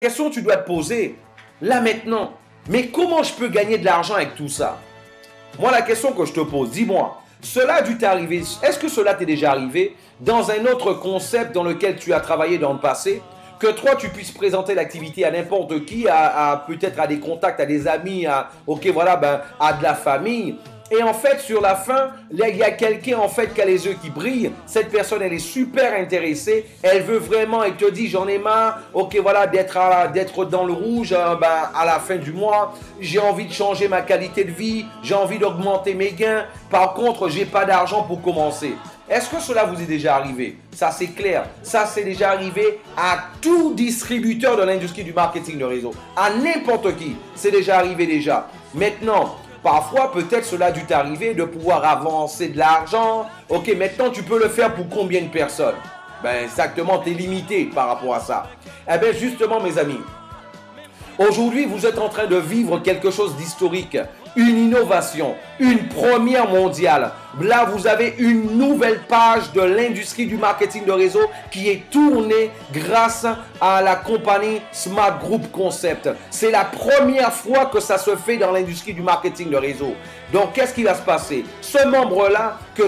question que tu dois te poser, là maintenant, mais comment je peux gagner de l'argent avec tout ça? Moi, la question que je te pose, dis-moi, cela a dû t'arriver, est-ce que cela t'est déjà arrivé dans un autre concept dans lequel tu as travaillé dans le passé, que toi, tu puisses présenter l'activité à n'importe qui, peut-être à des contacts, à des amis, à de la famille. Et en fait, sur la fin, il y a quelqu'un en fait qui a les yeux qui brillent. Cette personne, elle est super intéressée. Elle veut vraiment, elle te dit, j'en ai marre, d'être dans le rouge à la fin du mois. J'ai envie de changer ma qualité de vie. J'ai envie d'augmenter mes gains. Par contre, j'ai pas d'argent pour commencer. Est-ce que cela vous est déjà arrivé? Ça, c'est clair. Ça, c'est déjà arrivé à tout distributeur de l'industrie du marketing de réseau. À n'importe qui. C'est déjà arrivé déjà. Maintenant, parfois, peut-être cela a dû t'arriver de pouvoir avancer de l'argent. Ok, maintenant, tu peux le faire pour combien de personnes? Ben, exactement, tu es limité par rapport à ça. Eh bien, justement, mes amis, aujourd'hui, vous êtes en train de vivre quelque chose d'historique. Une innovation, une première mondiale. Là, vous avez une nouvelle page de l'industrie du marketing de réseau qui est tournée grâce à la compagnie Smart Group Concept. C'est la première fois que ça se fait dans l'industrie du marketing de réseau. Donc, qu'est-ce qui va se passer? Ce membre-là, que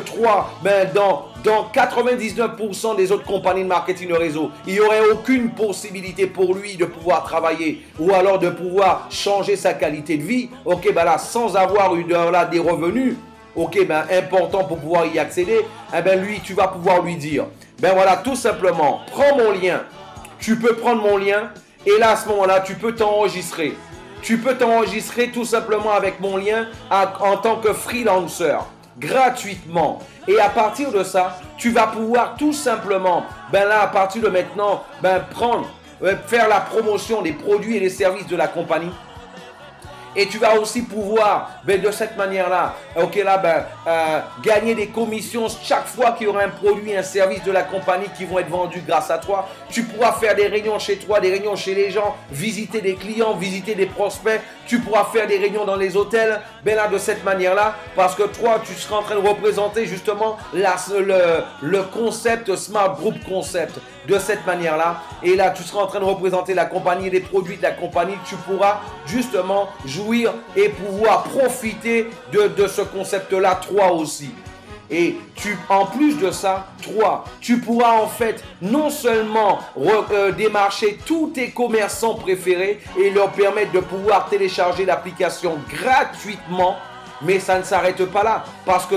dans 99% des autres compagnies de marketing de réseau, il n'y aurait aucune possibilité pour lui de pouvoir travailler ou alors de pouvoir changer sa qualité de vie. Ok, ben là, sans avoir eu des revenus, ok, ben important pour pouvoir y accéder, eh ben lui, tu vas pouvoir lui dire, ben voilà, tout simplement, prends mon lien. Tu peux prendre mon lien et là, à ce moment-là, tu peux t'enregistrer. Tu peux t'enregistrer tout simplement avec mon lien en tant que freelancer, gratuitement. Et à partir de ça, tu vas pouvoir tout simplement, ben là, à partir de maintenant, faire la promotion des produits et des services de la compagnie. Et tu vas aussi pouvoir, de cette manière-là, gagner des commissions chaque fois qu'il y aura un produit, un service de la compagnie qui vont être vendus grâce à toi. Tu pourras faire des réunions chez toi, des réunions chez les gens, visiter des clients, visiter des prospects. Tu pourras faire des réunions dans les hôtels, de cette manière-là, parce que toi, tu seras en train de représenter justement le concept Smart Group Concept. De cette manière-là, et là, tu seras en train de représenter la compagnie, les produits de la compagnie. Tu pourras justement jouir et pouvoir profiter de ce concept-là, toi aussi. Et en plus de ça, tu pourras en fait non seulement démarcher tous tes commerçants préférés et leur permettre de pouvoir télécharger l'application gratuitement. Mais ça ne s'arrête pas là, parce que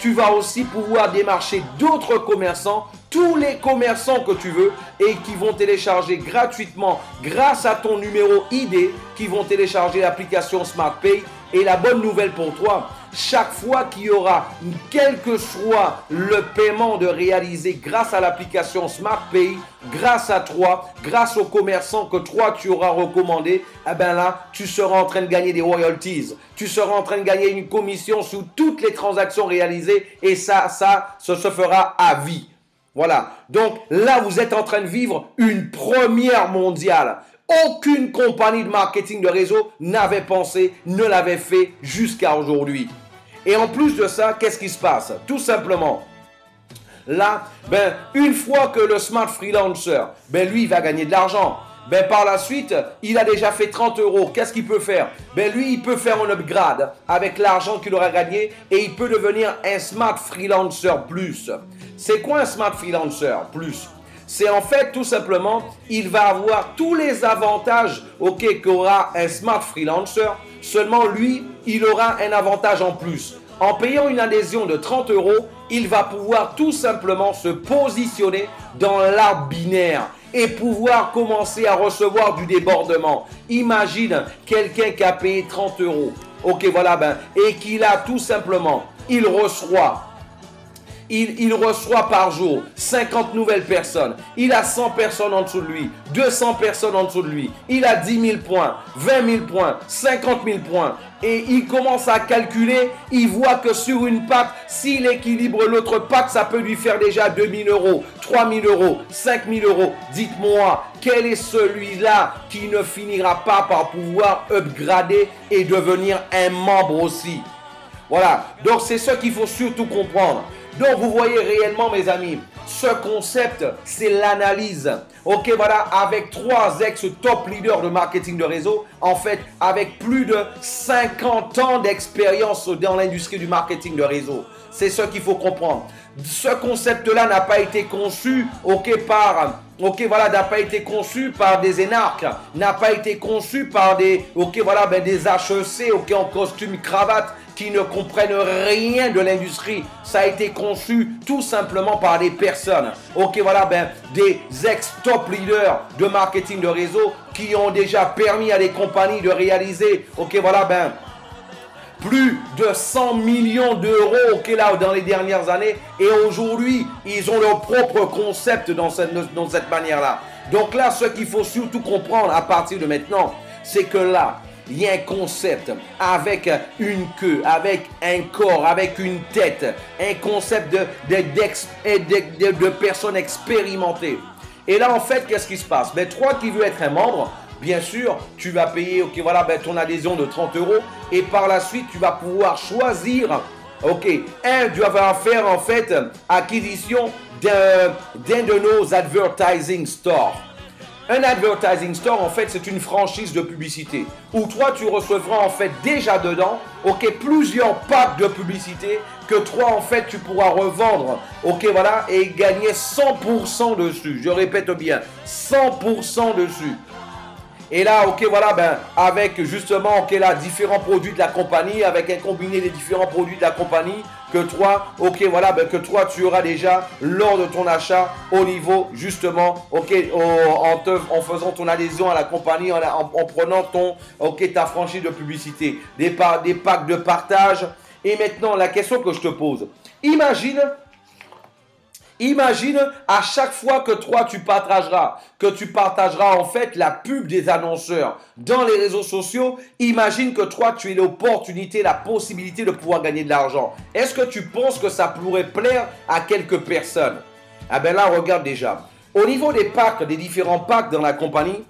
tu vas aussi pouvoir démarcher d'autres commerçants, tous les commerçants que tu veux et qui vont télécharger gratuitement grâce à ton numéro ID, qui vont télécharger l'application SmartPay. Et la bonne nouvelle pour toi, chaque fois qu'il y aura, quel que soit le paiement de réaliser grâce à l'application SmartPay, grâce à toi, grâce aux commerçants que tu auras recommandés, là, tu seras en train de gagner des royalties. Tu seras en train de gagner une commission sur toutes les transactions réalisées et ça se fera à vie. Voilà. Donc là, vous êtes en train de vivre une première mondiale. Aucune compagnie de marketing de réseau n'avait pensé, ne l'avait fait jusqu'à aujourd'hui. Et en plus de ça, qu'est-ce qui se passe? Tout simplement, là, une fois que le Smart Freelancer, lui, il va gagner de l'argent. Par la suite, il a déjà fait 30 €. Qu'est-ce qu'il peut faire? Lui, il peut faire un upgrade avec l'argent qu'il aura gagné et il peut devenir un Smart Freelancer Plus. C'est quoi un Smart Freelancer Plus? C'est en fait tout simplement, il va avoir tous les avantages qu'aura un Smart Freelancer. Seulement lui, il aura un avantage en plus. En payant une adhésion de 30 €, il va pouvoir tout simplement se positionner dans l'arbre binaire et pouvoir commencer à recevoir du débordement. Imagine quelqu'un qui a payé 30 €. Et qu'il a tout simplement, il reçoit par jour 50 nouvelles personnes. Il a 100 personnes en dessous de lui, 200 personnes en dessous de lui. Il a 10 000 points, 20 000 points, 50 000 points. Et il commence à calculer, il voit que sur une patte, s'il équilibre l'autre patte, ça peut lui faire déjà 2 000 €, 3 000 €, 5 000 €. Dites-moi, quel est celui-là qui ne finira pas par pouvoir upgrader et devenir un membre aussi? Voilà, donc c'est ce qu'il faut surtout comprendre. Donc vous voyez réellement, mes amis, Ce concept, c'est l'analyse. Ok, voilà, avec 3 ex-top leaders de marketing de réseau, en fait, avec plus de 50 ans d'expérience dans l'industrie du marketing de réseau. C'est ce qu'il faut comprendre. Ce concept-là n'a pas été conçu, n'a pas été conçu par des énarques, n'a pas été conçu par des, des HEC, en costume cravate, qui ne comprennent rien de l'industrie. Ça a été conçu tout simplement par des personnes, des ex-top leaders de marketing de réseau qui ont déjà permis à des compagnies de réaliser, plus de 100 millions d'euros dans les dernières années. Et aujourd'hui, ils ont leur propre concept dans cette manière-là. Donc là, ce qu'il faut surtout comprendre à partir de maintenant, c'est que là, il y a un concept avec une queue, avec un corps, avec une tête. Un concept de personnes expérimentées. Et là, en fait, qu'est-ce qui se passe? Toi qui veux être un membre, bien sûr, tu vas payer ton adhésion de 30 € et par la suite, tu vas pouvoir choisir, tu vas faire en fait acquisition d'un de nos advertising stores. Un advertising store, en fait, c'est une franchise de publicité où toi, tu recevras en fait déjà dedans, plusieurs packs de publicité que toi, en fait, tu pourras revendre, et gagner 100% dessus. Je répète bien, 100% dessus. Et là, avec justement, différents produits de la compagnie, avec un combiné des différents produits de la compagnie que toi, tu auras déjà lors de ton achat au niveau, justement, en faisant ton adhésion à la compagnie, en prenant ta franchise de publicité, des packs de partage. Et maintenant, la question que je te pose, Imagine à chaque fois que toi tu partageras en fait la pub des annonceurs dans les réseaux sociaux, imagine que toi tu aies l'opportunité, la possibilité de pouvoir gagner de l'argent. Est-ce que tu penses que ça pourrait plaire à quelques personnes? Ah ben là, regarde déjà. Au niveau des packs, des différents packs dans la compagnie,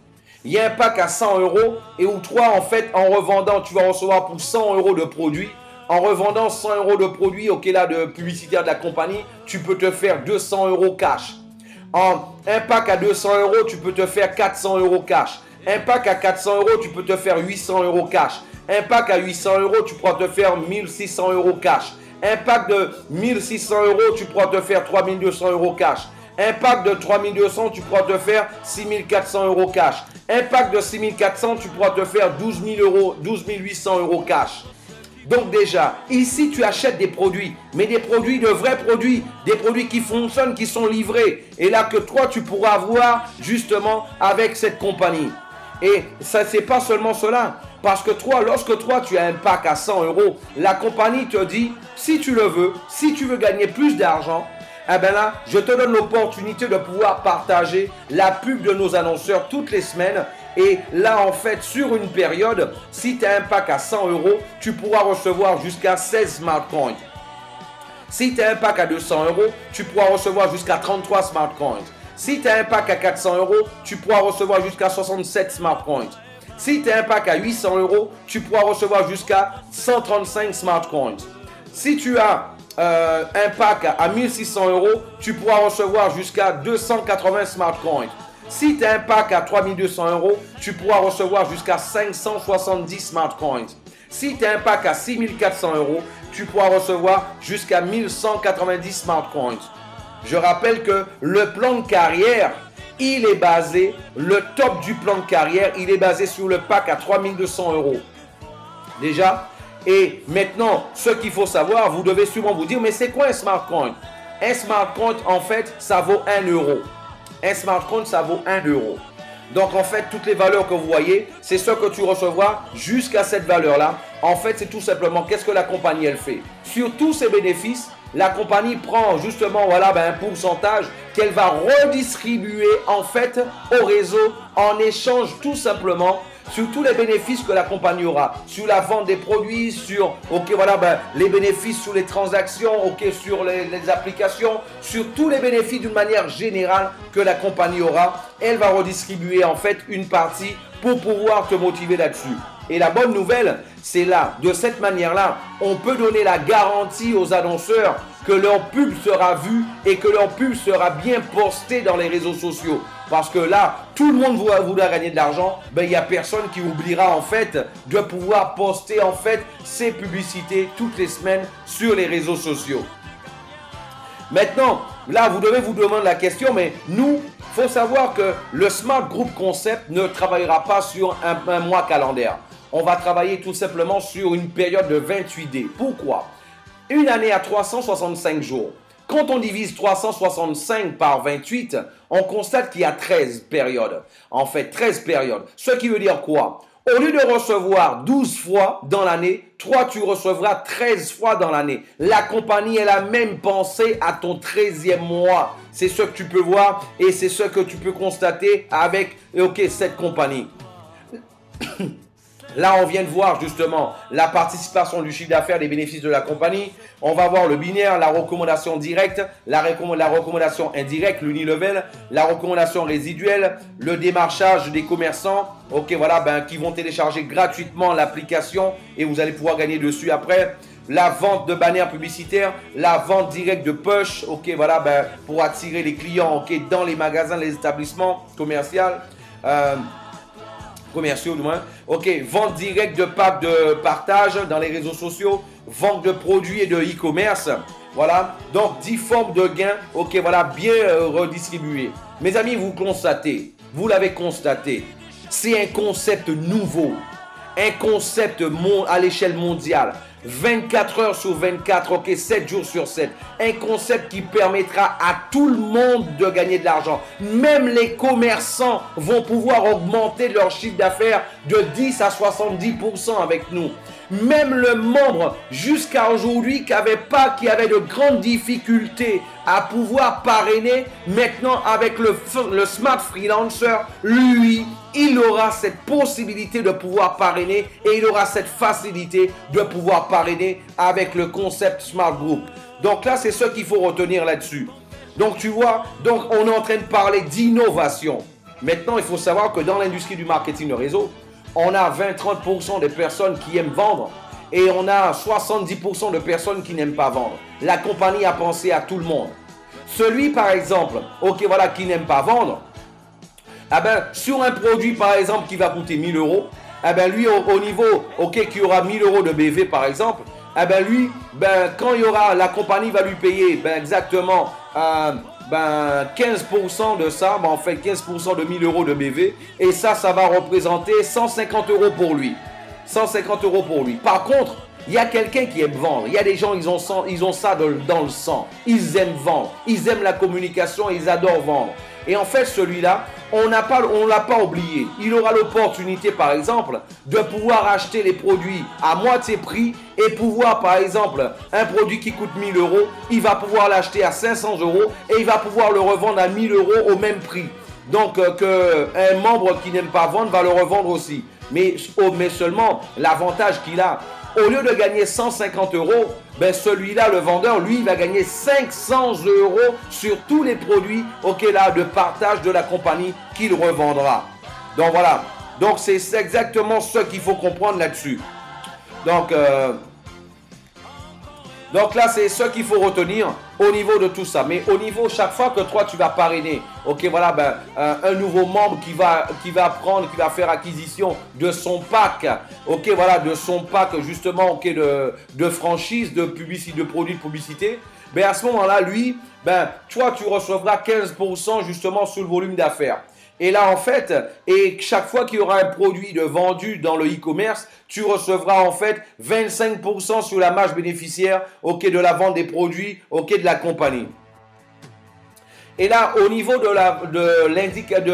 il y a un pack à 100 € et où toi en fait en revendant, tu vas recevoir pour 100 € de produits. En revendant 100 € de produits de publicitaire de la compagnie, tu peux te faire 200 € cash. Un pack à 200 €, tu peux te faire 400 € cash. Un pack à 400 €, tu peux te faire 800 € cash. Un pack à 800 €, tu pourras te faire 1600 € cash. Un pack de 1600 €, tu pourras te faire 3200 € cash. Un pack de 3200, tu pourras te faire 6400 € cash. Un pack de 6400, tu pourras te faire 12 800 € cash. Donc déjà, ici tu achètes des produits, mais des produits, de vrais produits, des produits qui fonctionnent, qui sont livrés. Et là que toi tu pourras avoir justement avec cette compagnie. Et ça c'est pas seulement cela, parce que lorsque tu as un pack à 100 €, la compagnie te dit, si tu le veux, si tu veux gagner plus d'argent, eh bien là, je te donne l'opportunité de pouvoir partager la pub de nos annonceurs toutes les semaines. Et là, en fait, sur une période, si tu as un pack à 100 €, tu pourras recevoir jusqu'à 16 Smart Coins. Si tu as un pack à 200 €, tu pourras recevoir jusqu'à 33 Smart Coins. Si tu as un pack à 400 €, tu pourras recevoir jusqu'à 67 Smart Coins. Si tu as un pack à 800 €, tu pourras recevoir jusqu'à 135 Smart Coins. Si tu as un pack à 1600 €, tu pourras recevoir jusqu'à 280 Smart Coins. Si tu as un pack à 3200 €, tu pourras recevoir jusqu'à 570 Smart Coins. Si tu as un pack à 6400 €, tu pourras recevoir jusqu'à 1190 Smart Coins. Je rappelle que le plan de carrière, le top du plan de carrière, il est basé sur le pack à 3200 €. Déjà. Et maintenant, ce qu'il faut savoir, vous devez sûrement vous dire, mais c'est quoi un Smart Coin? Un Smart Coin, en fait, ça vaut 1 €. Un Smart Coin, ça vaut 1 €. Donc, en fait, toutes les valeurs que vous voyez, c'est ce que tu recevras jusqu'à cette valeur-là. En fait, c'est tout simplement qu'est-ce que la compagnie, elle fait. Sur tous ces bénéfices, la compagnie prend justement un pourcentage qu'elle va redistribuer en fait au réseau en échange tout simplement sur tous les bénéfices que la compagnie aura, sur la vente des produits, sur les bénéfices sur les transactions, sur les applications, sur tous les bénéfices d'une manière générale que la compagnie aura. Elle va redistribuer en fait une partie pour pouvoir te motiver là-dessus. Et la bonne nouvelle, c'est là, de cette manière-là, on peut donner la garantie aux annonceurs que leur pub sera vue et que leur pub sera bien postée dans les réseaux sociaux. Parce que là, tout le monde voudra gagner de l'argent, ben, il n'y a personne qui oubliera en fait de pouvoir poster en fait ses publicités toutes les semaines sur les réseaux sociaux. Maintenant, là, vous devez vous demander la question, mais nous, il faut savoir que le Smart Group Concept ne travaillera pas sur un mois calendaire. On va travailler tout simplement sur une période de 28 D. Pourquoi? Une année à 365 jours. Quand on divise 365 par 28, on constate qu'il y a 13 périodes. En fait, 13 périodes. Ce qui veut dire quoi? Au lieu de recevoir 12 fois dans l'année, toi, tu recevras 13 fois dans l'année. La compagnie est la même pensée à ton 13e mois. C'est ce que tu peux voir et c'est ce que tu peux constater avec cette compagnie. Là, on vient de voir justement la participation du chiffre d'affaires, des bénéfices de la compagnie. On va voir le binaire, la recommandation directe, la recommandation indirecte, l'unilevel, la recommandation résiduelle, le démarchage des commerçants. Ok, voilà, qui vont télécharger gratuitement l'application et vous allez pouvoir gagner dessus après. La vente de bannières publicitaires, la vente directe de push, ok, voilà, pour attirer les clients, ok, dans les magasins, les établissements commerciaux. Commerciaux du moins. Ok, vente directe de packs de partage dans les réseaux sociaux, vente de produits et de e-commerce. Voilà, donc 10 formes de gains, ok, voilà, bien redistribuées. Mes amis, vous constatez, vous l'avez constaté, c'est un concept nouveau, un concept à l'échelle mondiale. 24 heures sur 24, ok, 7 jours sur 7. Un concept qui permettra à tout le monde de gagner de l'argent. Même les commerçants vont pouvoir augmenter leur chiffre d'affaires de 10 à 70% avec nous. Même le membre jusqu'à aujourd'hui qui avait de grandes difficultés à pouvoir parrainer, maintenant avec le Smart Freelancer, lui, il aura cette possibilité de pouvoir parrainer et il aura cette facilité de pouvoir parrainer avec le concept Smart Group. Donc là, c'est ce qu'il faut retenir là-dessus. Donc tu vois, donc on est en train de parler d'innovation. Maintenant, il faut savoir que dans l'industrie du marketing de réseau, on a 20-30% des personnes qui aiment vendre et on a 70% de personnes qui n'aiment pas vendre. La compagnie a pensé à tout le monde. Celui, par exemple, ok, voilà, qui n'aime pas vendre, sur un produit, par exemple, qui va coûter 1000 euros, lui, au niveau, ok, qui aura 1000 euros de BV, par exemple, lui, quand il y aura, la compagnie va lui payer, exactement, 15% de ça, en fait 15% de 1000 euros de BV et ça va représenter 150 euros pour lui. 150 euros pour lui. Par contre, il y a quelqu'un qui aime vendre. Il y a des gens, ils ont ça dans le sang. Ils aiment vendre. Ils aiment la communication. Ils adorent vendre. Et en fait, celui-là, on ne l'a pas oublié. Il aura l'opportunité, par exemple, de pouvoir acheter les produits à moitié prix et pouvoir, par exemple, un produit qui coûte 1000 euros, il va pouvoir l'acheter à 500 euros et il va pouvoir le revendre à 1000 euros au même prix. Donc, qu'un membre qui n'aime pas vendre va le revendre aussi. Mais seulement, l'avantage qu'il a, au lieu de gagner 150 euros, celui-là, le vendeur, lui, il va gagner 500 euros sur tous les produits de partage de la compagnie qu'il revendra. Donc voilà. Donc c'est exactement ce qu'il faut comprendre là-dessus. Donc là, c'est ce qu'il faut retenir au niveau de tout ça. Mais au niveau, chaque fois que toi, tu vas parrainer, un nouveau membre qui va faire acquisition de son pack, de son pack justement, de franchise, de publicité, de produits de publicité, à ce moment-là, lui, toi, tu recevras 15% justement sur le volume d'affaires. Et là, en fait, et chaque fois qu'il y aura un produit vendu dans le e-commerce, tu recevras en fait 25% sur la marge bénéficiaire de la vente des produits de la compagnie. Et là, au niveau de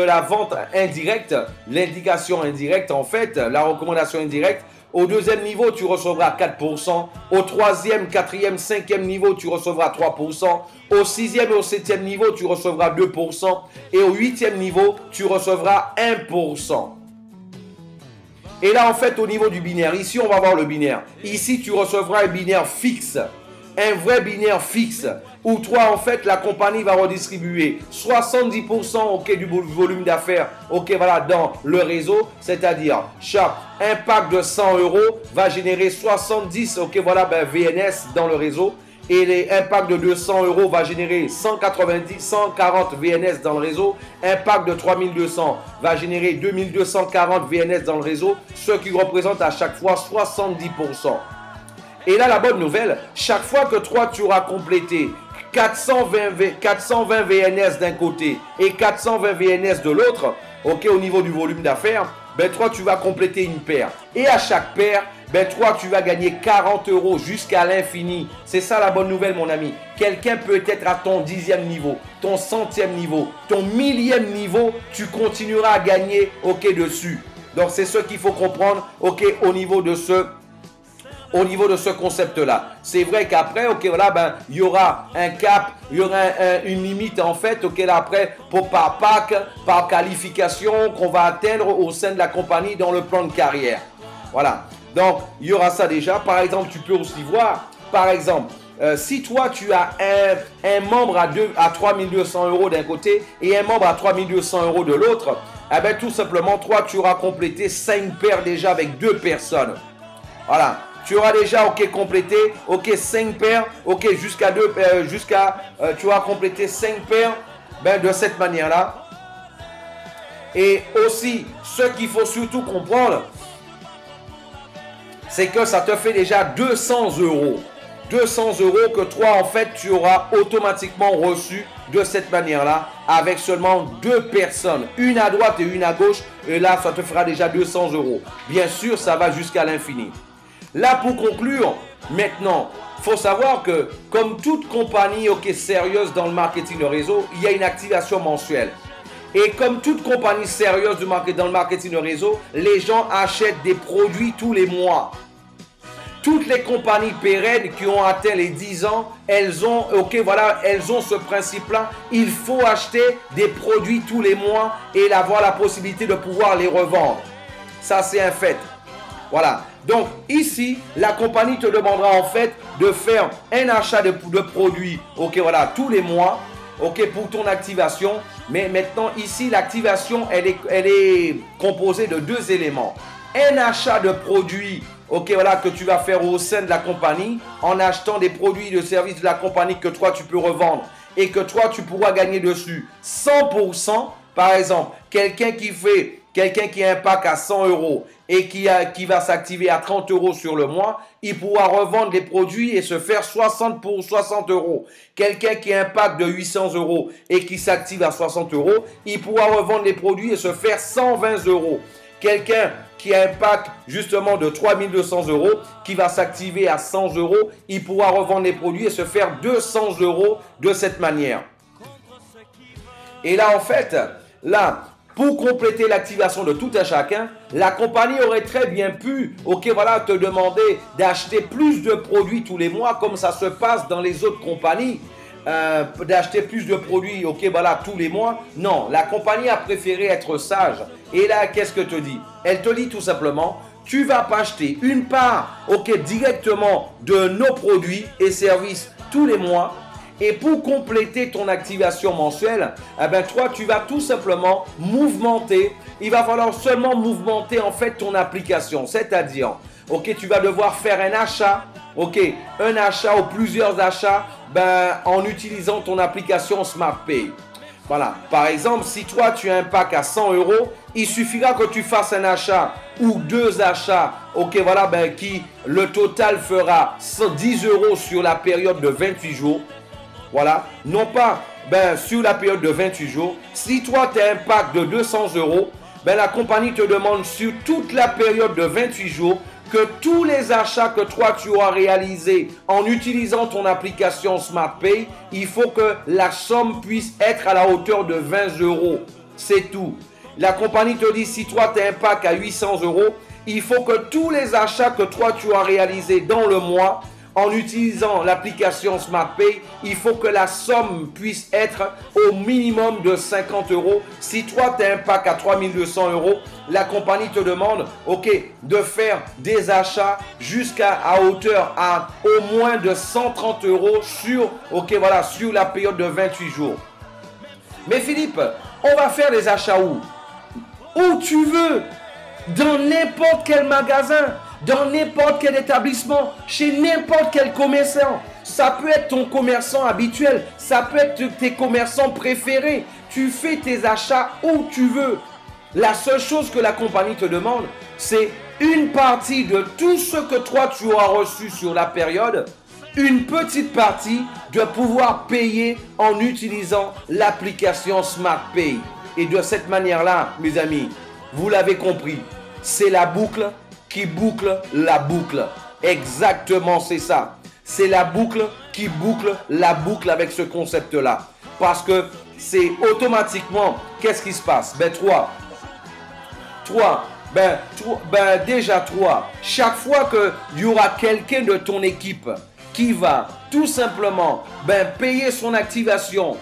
la vente indirecte, l'indication indirecte, en fait, la recommandation indirecte, au deuxième niveau, tu recevras 4%. Au troisième, quatrième, cinquième niveau, tu recevras 3%. Au sixième et au septième niveau, tu recevras 2%. Et au huitième niveau, tu recevras 1%. Et là, en fait, au niveau du binaire, ici, on va voir le binaire. Ici, tu recevras un binaire fixe. un vrai binaire fixe où toi, en fait, la compagnie va redistribuer 70% ok, du volume d'affaires voilà, dans le réseau, c'est-à-dire chaque impact de 100 euros va générer 70 voilà, VNS dans le réseau. Et les impacts de 200 euros va générer 140 VNS dans le réseau. Impact de 3200 va générer 2240 VNS dans le réseau, ce qui représente à chaque fois 70%. Et là, la bonne nouvelle, chaque fois que toi, tu auras complété 420 VNS d'un côté et 420 VNS de l'autre, au niveau du volume d'affaires, toi, tu vas compléter une paire. Et à chaque paire, toi, tu vas gagner 40 euros jusqu'à l'infini. C'est ça la bonne nouvelle, mon ami. Quelqu'un peut être à ton 10e niveau, ton 100e niveau, ton 1000e niveau, tu continueras à gagner, dessus. Donc, c'est ce qu'il faut comprendre, au niveau de ce concept-là. C'est vrai qu'après, voilà, il y aura un cap, il y aura une limite en fait, là après, par pack, par qualification qu'on va atteindre au sein de la compagnie dans le plan de carrière. Voilà. Donc, il y aura ça déjà. Par exemple, tu peux aussi voir, par exemple, si toi, tu as un membre à 3200 euros d'un côté et un membre à 3200 euros de l'autre, tout simplement, toi, tu auras complété 5 paires déjà avec 2 personnes. Voilà. Tu auras déjà complété 5 paires, jusqu'à tu auras complété 5 paires de cette manière-là. Et aussi, ce qu'il faut surtout comprendre, c'est que ça te fait déjà 200 euros. 200 euros que toi, en fait, tu auras automatiquement reçu de cette manière-là avec seulement 2 personnes, une à droite et une à gauche. Et là, ça te fera déjà 200 euros. Bien sûr, ça va jusqu'à l'infini. Là, pour conclure, maintenant, il faut savoir que comme toute compagnie sérieuse dans le marketing de réseau, il y a une activation mensuelle. Et comme toute compagnie sérieuse dans le marketing de réseau, les gens achètent des produits tous les mois. Toutes les compagnies pérennes qui ont atteint les 10 ans, elles ont, elles ont ce principe-là. Il faut acheter des produits tous les mois et avoir la possibilité de pouvoir les revendre. Ça, c'est un fait. Voilà. Donc, ici, la compagnie te demandera en fait de faire un achat de produits, voilà, tous les mois, pour ton activation. Mais maintenant, ici, l'activation, elle est composée de 2 éléments. Un achat de produits, voilà, que tu vas faire au sein de la compagnie en achetant des produits et services de la compagnie que toi, tu peux revendre et que toi, tu pourras gagner dessus 100%. Par exemple, quelqu'un qui a un pack à 100 euros et qui va s'activer à 30 euros sur le mois, il pourra revendre les produits et se faire 60 pour 60 euros. Quelqu'un qui a un pack de 800 euros et qui s'active à 60 euros, il pourra revendre les produits et se faire 120 euros. Quelqu'un qui a un pack justement de 3200 euros, qui va s'activer à 100 euros, il pourra revendre les produits et se faire 200 euros de cette manière. Et là, en fait, là, pour compléter l'activation de tout à chacun, la compagnie aurait très bien pu, voilà, te demander d'acheter plus de produits tous les mois, comme ça se passe dans les autres compagnies, d'acheter plus de produits, voilà, tous les mois. Non, la compagnie a préféré être sage. Et là, qu'est-ce que te dit? Elle te dit tout simplement, tu vas pas acheter une part, directement de nos produits et services tous les mois. Et pour compléter ton activation mensuelle, toi, tu vas tout simplement mouvementer. Il va falloir seulement mouvementer en fait ton application. C'est-à-dire, tu vas devoir faire un achat, un achat ou plusieurs achats en utilisant ton application SmartPay. Voilà. Par exemple, si toi, tu as un pack à 100 euros, il suffira que tu fasses un achat ou 2 achats, voilà, qui le total fera 10 euros sur la période de 28 jours. Voilà, non pas sur la période de 28 jours. Si toi, tu as un pack de 200 euros, la compagnie te demande sur toute la période de 28 jours que tous les achats que toi, tu auras réalisés en utilisant ton application SmartPay, il faut que la somme puisse être à la hauteur de 20 euros. C'est tout. La compagnie te dit, si toi, tu as un pack à 800 euros, il faut que tous les achats que toi, tu as réalisés dans le mois, en utilisant l'application SmartPay, il faut que la somme puisse être au minimum de 50 euros. Si toi, tu as un pack à 3200 euros, la compagnie te demande, ok, de faire des achats jusqu'à hauteur à au moins de 130 euros sur, ok, voilà, sur la période de 28 jours. Mais Philippe, on va faire des achats où? Où tu veux, dans n'importe quel magasin, dans n'importe quel établissement, chez n'importe quel commerçant. Ça peut être ton commerçant habituel, ça peut être tes commerçants préférés. Tu fais tes achats où tu veux. La seule chose que la compagnie te demande, c'est une partie de tout ce que toi tu auras reçu sur la période, une petite partie de pouvoir payer en utilisant l'application SmartPay. Et de cette manière-là, mes amis, vous l'avez compris, c'est la boucle qui boucle la boucle. Exactement, c'est ça. C'est la boucle qui boucle la boucle avec ce concept-là. Parce que c'est automatiquement, qu'est-ce qui se passe? Déjà, chaque fois qu'il y aura quelqu'un de ton équipe qui va tout simplement payer son activation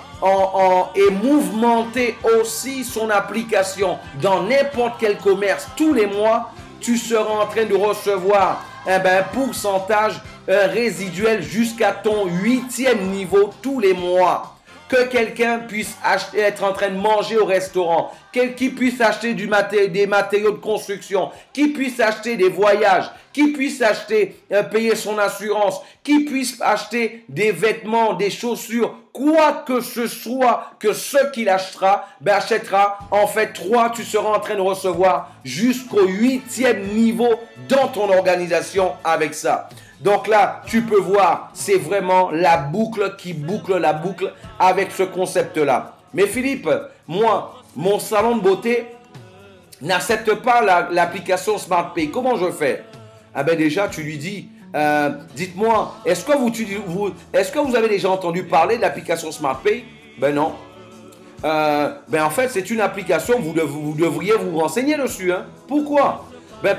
et mouvementer aussi son application dans n'importe quel commerce tous les mois, tu seras en train de recevoir un pourcentage résiduel jusqu'à ton 8e niveau tous les mois. Que quelqu'un puisse être en train de manger au restaurant, qui puisse acheter des matériaux de construction, qui puisse acheter des voyages, qui puisse payer son assurance, qui puisse acheter des vêtements, des chaussures, quoi que ce soit que ce qu'il achètera, en fait, tu seras en train de recevoir jusqu'au 8e niveau dans ton organisation avec ça. Donc là, tu peux voir, c'est vraiment la boucle qui boucle la boucle avec ce concept-là. Mais Philippe, moi, mon salon de beauté n'accepte pas l'application SmartPay. Comment je fais? Déjà, tu lui dis, dites-moi, est-ce que vous avez déjà entendu parler de l'application SmartPay? Non. En fait, c'est une application, vous devriez vous renseigner dessus. Hein. Pourquoi?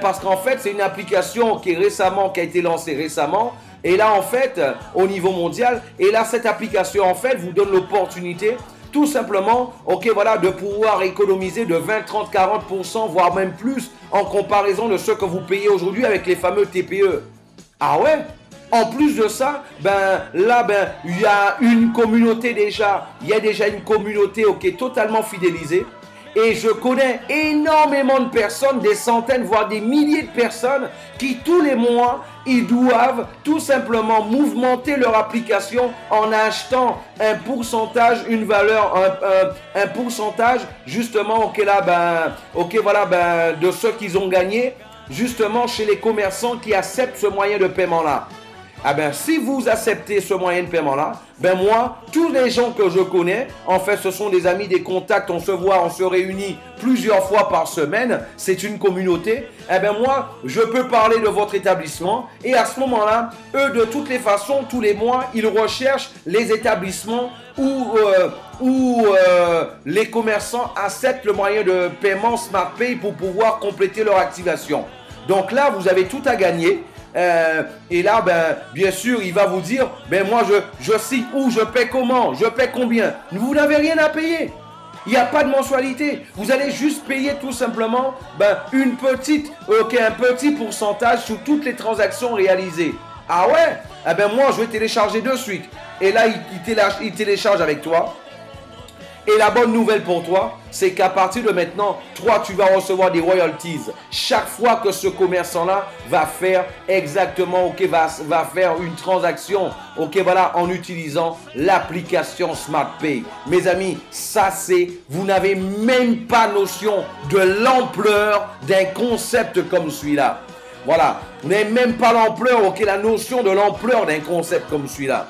Parce qu'en fait, c'est une application qui a été lancée récemment. Et là, en fait, au niveau mondial, et là, cette application, en fait, vous donne l'opportunité, tout simplement, de pouvoir économiser de 20, 30, 40%, voire même plus, en comparaison de ce que vous payez aujourd'hui avec les fameux TPE. Ah ouais? En plus de ça, il y a une communauté déjà. Il y a déjà une communauté, totalement fidélisée. Et je connais énormément de personnes, des centaines, voire des milliers de personnes qui tous les mois, ils doivent tout simplement mouvementer leur application en achetant un pourcentage, une valeur, un pourcentage justement de ce qu'ils ont gagné justement chez les commerçants qui acceptent ce moyen de paiement-là. Si vous acceptez ce moyen de paiement-là, moi, tous les gens que je connais, en fait, ce sont des amis, des contacts, on se voit, on se réunit plusieurs fois par semaine, c'est une communauté, moi, je peux parler de votre établissement et à ce moment-là, eux, de toutes les façons, tous les mois, ils recherchent les établissements où les commerçants acceptent le moyen de paiement SmartPay pour pouvoir compléter leur activation. Donc là, vous avez tout à gagner. Et là, bien sûr, il va vous dire, moi, je sais où, je paie comment, je paie combien. Vous n'avez rien à payer. Il n'y a pas de mensualité. Vous allez juste payer tout simplement un petit pourcentage sur toutes les transactions réalisées. Ah ouais? Moi, je vais télécharger de suite. Et là, il télécharge avec toi. Et la bonne nouvelle pour toi, c'est qu'à partir de maintenant, tu vas recevoir des royalties. Chaque fois que ce commerçant-là va faire exactement, va faire une transaction, en utilisant l'application SmartPay. Mes amis, vous n'avez même pas notion de l'ampleur d'un concept comme celui-là. Voilà, vous n'avez même pas l'ampleur, la notion de l'ampleur d'un concept comme celui-là.